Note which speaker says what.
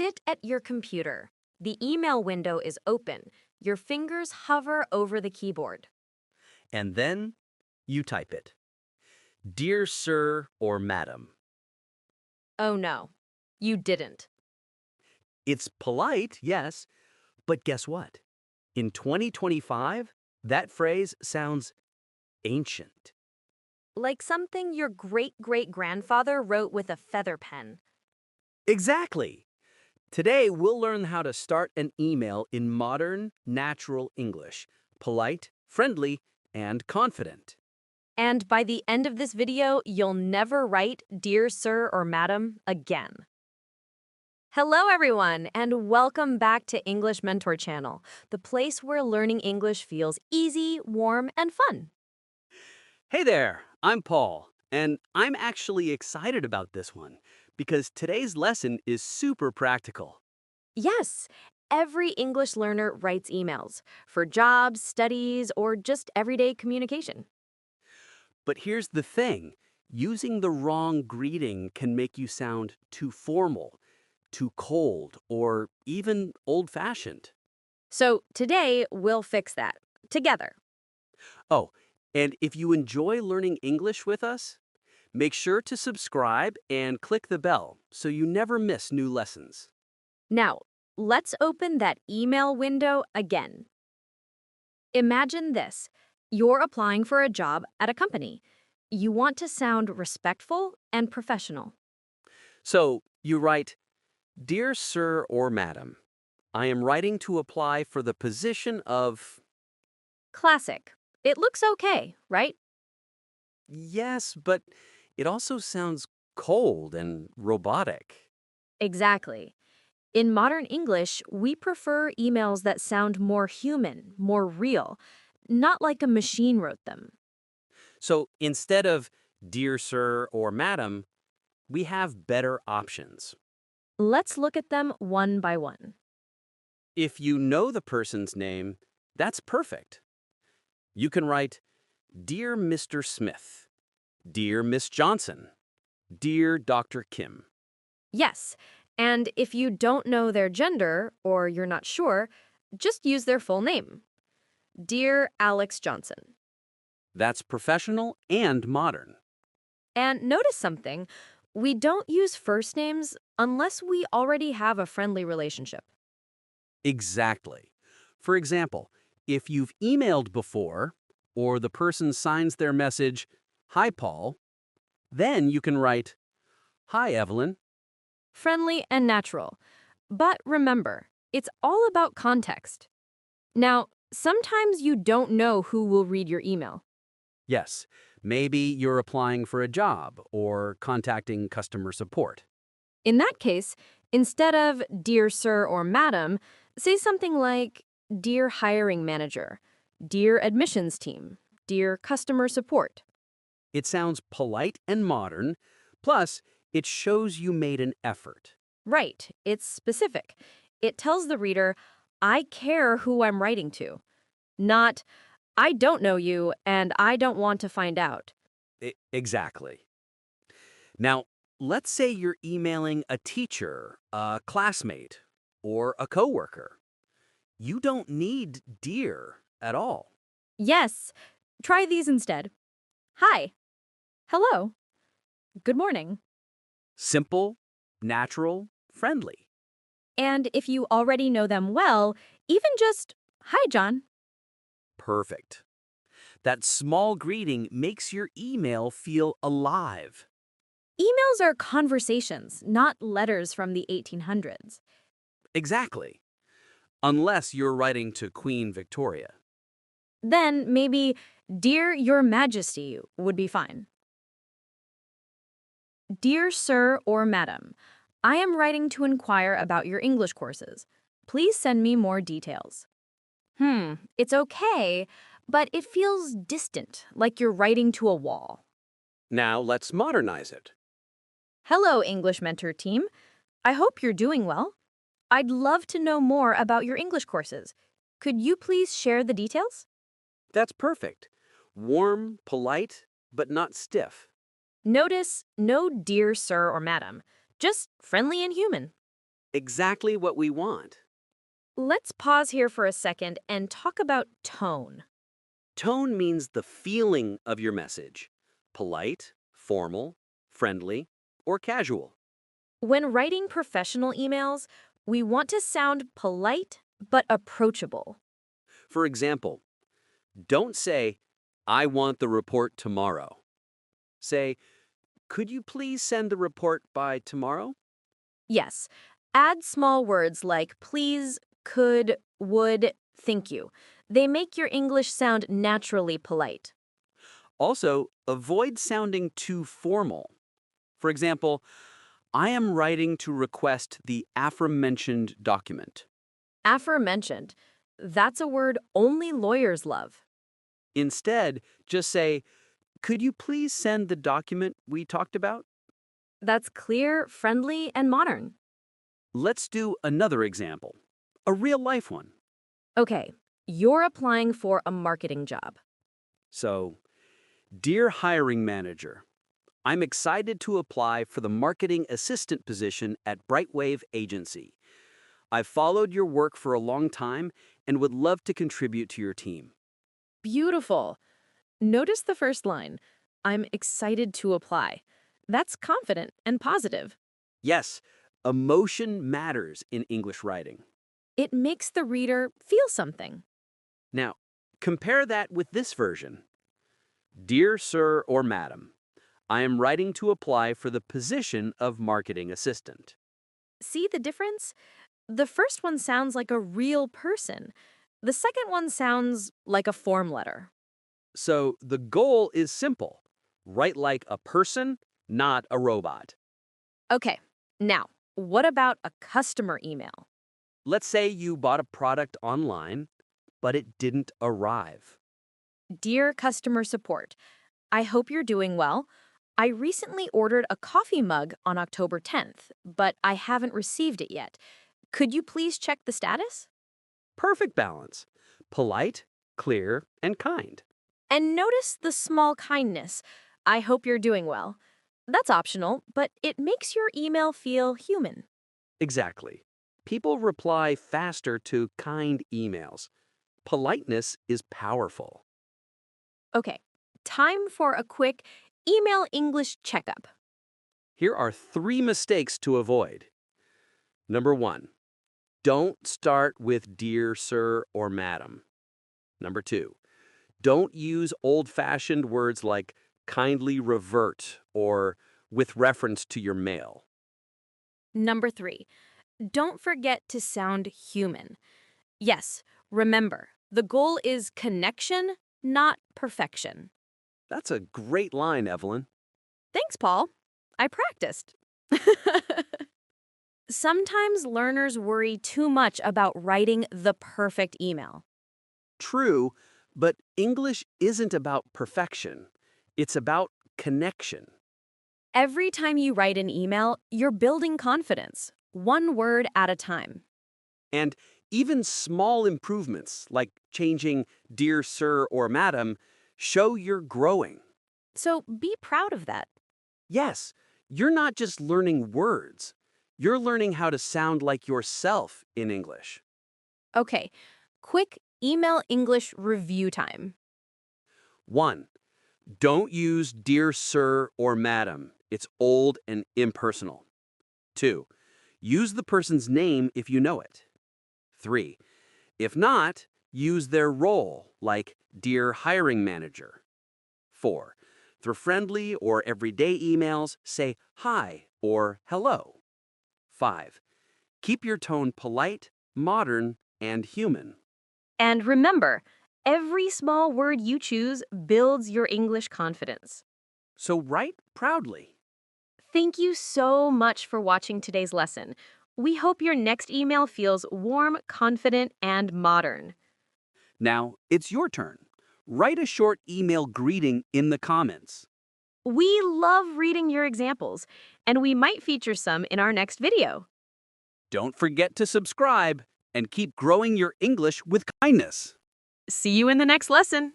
Speaker 1: Sit at your computer. The email window is open. Your fingers hover over the keyboard.
Speaker 2: And then you type it. Dear Sir or Madam.
Speaker 1: Oh no, you didn't.
Speaker 2: It's polite, yes, but guess what? In 2025, that phrase sounds ancient.
Speaker 1: Like something your great-great-grandfather wrote with a feather pen.
Speaker 2: Exactly. Today, we'll learn how to start an email in modern, natural English. Polite, friendly, and confident.
Speaker 1: And by the end of this video, you'll never write Dear Sir or Madam again. Hello, everyone, and welcome back to English Mentor Channel, the place where learning English feels easy, warm, and fun.
Speaker 2: Hey there, I'm Paul, and I'm actually excited about this one because today's lesson is super practical.
Speaker 1: Yes, every English learner writes emails for jobs, studies, or just everyday communication.
Speaker 2: But here's the thing, using the wrong greeting can make you sound too formal, too cold, or even old-fashioned.
Speaker 1: So today, we'll fix that together.
Speaker 2: Oh, and if you enjoy learning English with us, make sure to subscribe and click the bell so you never miss new lessons.
Speaker 1: Now, let's open that email window again. Imagine this. You're applying for a job at a company. You want to sound respectful and professional.
Speaker 2: So you write, Dear Sir or Madam, I am writing to apply for the position of...
Speaker 1: Classic. It looks okay, right?
Speaker 2: Yes, but it also sounds cold and robotic.
Speaker 1: Exactly. In modern English, we prefer emails that sound more human, more real, not like a machine wrote them.
Speaker 2: So instead of Dear Sir or Madam, we have better options.
Speaker 1: Let's look at them one by one.
Speaker 2: If you know the person's name, that's perfect. You can write, Dear Mr. Smith, Dear Miss Johnson, Dear Dr. Kim.
Speaker 1: Yes, and if you don't know their gender or you're not sure, just use their full name. Dear Alex Johnson.
Speaker 2: That's professional and modern.
Speaker 1: And notice something, we don't use first names unless we already have a friendly relationship.
Speaker 2: Exactly. For example, if you've emailed before, or the person signs their message, Hi, Paul, then you can write, Hi, Evelyn.
Speaker 1: Friendly and natural. But remember, it's all about context. Now, sometimes you don't know who will read your email.
Speaker 2: Yes, maybe you're applying for a job or contacting customer support.
Speaker 1: In that case, instead of Dear Sir or Madam, say something like Dear Hiring Manager, Dear Admissions Team, Dear Customer Support.
Speaker 2: It sounds polite and modern, plus it shows you made an effort.
Speaker 1: Right, it's specific. It tells the reader, I care who I'm writing to, not, I don't know you and I don't want to find out.
Speaker 2: Exactly. Now, let's say you're emailing a teacher, a classmate, or a coworker. You don't need dear at all.
Speaker 1: Yes, try these instead. Hi. Hello. Good morning.
Speaker 2: Simple, natural, friendly.
Speaker 1: And if you already know them well, even just, Hi, John.
Speaker 2: Perfect. That small greeting makes your email feel alive.
Speaker 1: Emails are conversations, not letters from the 1800s.
Speaker 2: Exactly. Unless you're writing to Queen Victoria.
Speaker 1: Then maybe, Dear Your Majesty would be fine. Dear Sir or Madam, I am writing to inquire about your English courses. Please send me more details. It's okay, but it feels distant, like you're writing to a wall.
Speaker 2: Now let's modernize it.
Speaker 1: Hello, English Mentor team. I hope you're doing well. I'd love to know more about your English courses. Could you please share the details?
Speaker 2: That's perfect. Warm, polite, but not stiff.
Speaker 1: Notice no dear sir or madam, just friendly and human.
Speaker 2: Exactly what we want.
Speaker 1: Let's pause here for a second and talk about tone.
Speaker 2: Tone means the feeling of your message. Polite, formal, friendly, or casual.
Speaker 1: When writing professional emails, we want to sound polite but approachable.
Speaker 2: For example, don't say, I want the report tomorrow. Say, could you please send the report by tomorrow?
Speaker 1: Yes, add small words like please, could, would, thank you. They make your English sound naturally polite.
Speaker 2: Also, avoid sounding too formal. For example, I am writing to request the aforementioned document.
Speaker 1: Aforementioned, that's a word only lawyers love.
Speaker 2: Instead, just say, could you please send the document we talked about?
Speaker 1: That's clear, friendly, and modern.
Speaker 2: Let's do another example, a real life one.
Speaker 1: Okay, you're applying for a marketing job.
Speaker 2: So, dear hiring manager, I'm excited to apply for the marketing assistant position at Brightwave Agency. I've followed your work for a long time and would love to contribute to your team.
Speaker 1: Beautiful. Notice the first line. I'm excited to apply. That's confident and positive.
Speaker 2: Yes, emotion matters in English writing.
Speaker 1: It makes the reader feel something.
Speaker 2: Now, compare that with this version. Dear Sir or Madam, I am writing to apply for the position of marketing assistant.
Speaker 1: See the difference? The first one sounds like a real person. The second one sounds like a form letter.
Speaker 2: So the goal is simple. Write like a person, not a robot.
Speaker 1: Okay, now, what about a customer email?
Speaker 2: Let's say you bought a product online, but it didn't arrive.
Speaker 1: Dear customer support, I hope you're doing well. I recently ordered a coffee mug on October 10th, but I haven't received it yet. Could you please check the status?
Speaker 2: Perfect balance. Polite, clear, and kind.
Speaker 1: And notice the small kindness. I hope you're doing well. That's optional, but it makes your email feel human.
Speaker 2: Exactly. People reply faster to kind emails. Politeness is powerful.
Speaker 1: Okay, time for a quick email English checkup.
Speaker 2: Here are 3 mistakes to avoid. Number 1, don't start with dear sir or madam. Number 2, don't use old-fashioned words like kindly revert or with reference to your mail.
Speaker 1: Number 3, don't forget to sound human. Yes, remember, the goal is connection, not perfection.
Speaker 2: That's a great line, Evelyn.
Speaker 1: Thanks, Paul. I practiced. Sometimes learners worry too much about writing the perfect email.
Speaker 2: True, but English isn't about perfection. It's about connection.
Speaker 1: Every time you write an email, you're building confidence, one word at a time.
Speaker 2: And even small improvements, like changing dear sir or madam, show you're growing.
Speaker 1: So be proud of that.
Speaker 2: Yes, you're not just learning words. You're learning how to sound like yourself in English.
Speaker 1: Okay, quick email English review time.
Speaker 2: 1. Don't use dear sir or madam. It's old and impersonal. 2. Use the person's name if you know it. 3. If not, use their role, like dear hiring manager. 4. For friendly or everyday emails, say hi or hello. 5. Keep your tone polite, modern, and human.
Speaker 1: And remember, every small word you choose builds your English confidence.
Speaker 2: So write proudly.
Speaker 1: Thank you so much for watching today's lesson. We hope your next email feels warm, confident, and modern.
Speaker 2: Now, it's your turn. Write a short email greeting in the comments.
Speaker 1: We love reading your examples, and we might feature some in our next video.
Speaker 2: Don't forget to subscribe and keep growing your English with kindness.
Speaker 1: See you in the next lesson.